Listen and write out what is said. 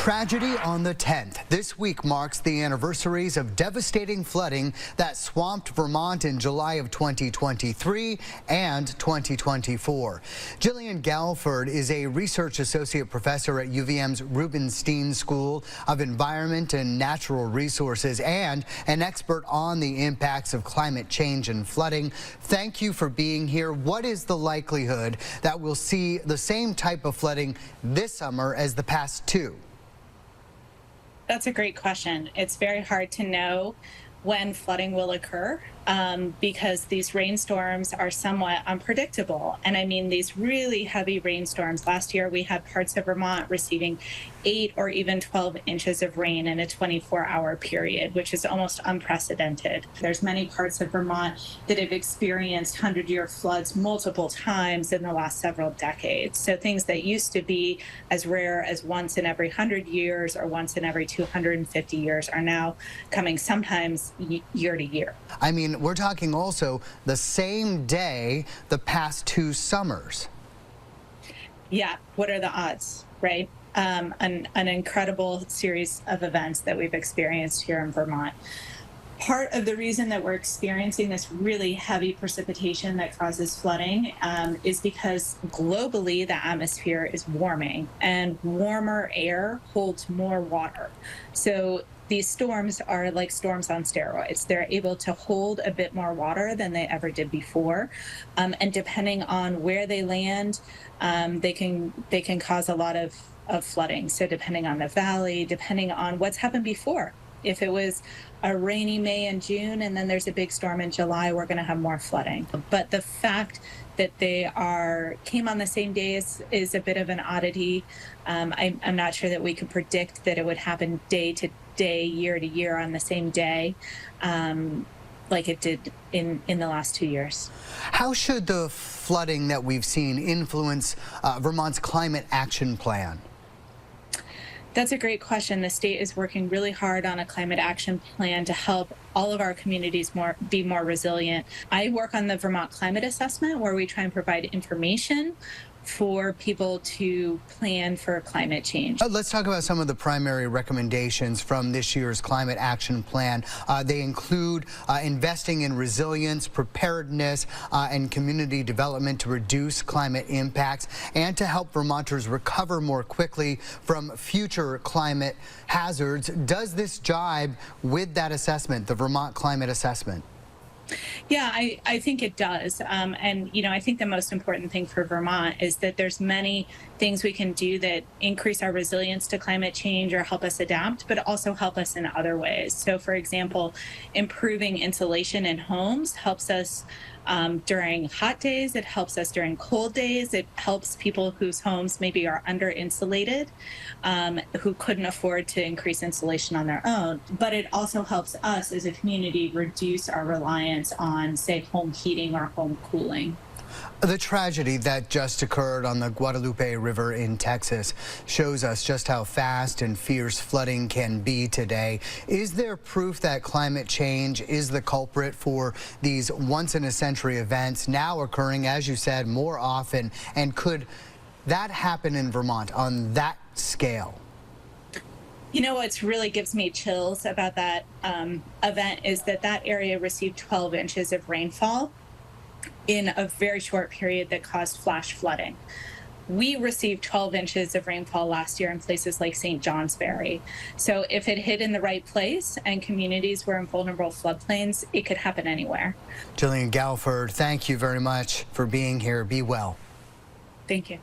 Tragedy on the 10th. This week marks the anniversaries of devastating flooding that swamped Vermont in July of 2023 and 2024. Jillian Galford is a research associate professor at UVM's Rubenstein School of Environment and Natural Resources and an expert on the impacts of climate change and flooding. Thank you for being here. What is the likelihood that we'll see the same type of flooding this summer as the past two? That's a great question. It's very hard to know when flooding will occur because these rainstorms are somewhat unpredictable. And I mean, these really heavy rainstorms. Last year, we had parts of Vermont receiving 8 or even 12 inches of rain in a 24-hour period, which is almost unprecedented. There's many parts of Vermont that have experienced 100-year floods multiple times in the last several decades. So things that used to be as rare as once in every 100 years or once in every 250 years are now coming sometimes year to year. I mean, we're talking also the same day the past two summers. Yeah, what are the odds, right? An incredible series of events that we've experienced here in Vermont. Part of the reason that we're experiencing this really heavy precipitation that causes flooding is because globally the atmosphere is warming, and warmer air holds more water. So these storms are like storms on steroids. They're able to hold a bit more water than they ever did before. And depending on where they land, they can cause a lot of flooding. So depending on the valley, depending on what's happened before. If it was a rainy May and June and then there's a big storm in July, we're going to have more flooding. But the fact that they came on the same day is a bit of an oddity. I'm not sure that we could predict that it would happen day to day, year to year on the same day like it did in the last 2 years. How should the flooding that we've seen influence Vermont's climate action plan? That's a great question. The state is working really hard on a climate action plan to help all of our communities be more resilient. I work on the Vermont Climate Assessment, where we try and provide information for people to plan for climate change. Let's talk about some of the primary recommendations from this year's climate action plan. They include investing in resilience, preparedness, and community development to reduce climate impacts and to help Vermonters recover more quickly from future climate hazards. Does this jibe with that assessment, the Vermont Climate Assessment? Yeah, I think it does. And, you know, I think the most important thing for Vermont is that there's many things we can do that increase our resilience to climate change or help us adapt, but also help us in other ways. So, for example, improving insulation in homes helps us during hot days. It helps us during cold days. It helps people whose homes maybe are under insulated, who couldn't afford to increase insulation on their own. But it also helps us as a community reduce our reliance on, say, home heating or home cooling. The tragedy that just occurred on the Guadalupe River in Texas shows us just how fast and fierce flooding can be today. Is there proof that climate change is the culprit for these once-in-a-century events now occurring, as you said, more often? And could that happen in Vermont on that scale? You know what's really gives me chills about that event is that area received 12 inches of rainfall in a very short period that caused flash flooding. We received 12 inches of rainfall last year in places like St. Johnsbury. So if it hit in the right place and communities were in vulnerable floodplains, it could happen anywhere. Jillian Galford, thank you very much for being here. Be well. Thank you.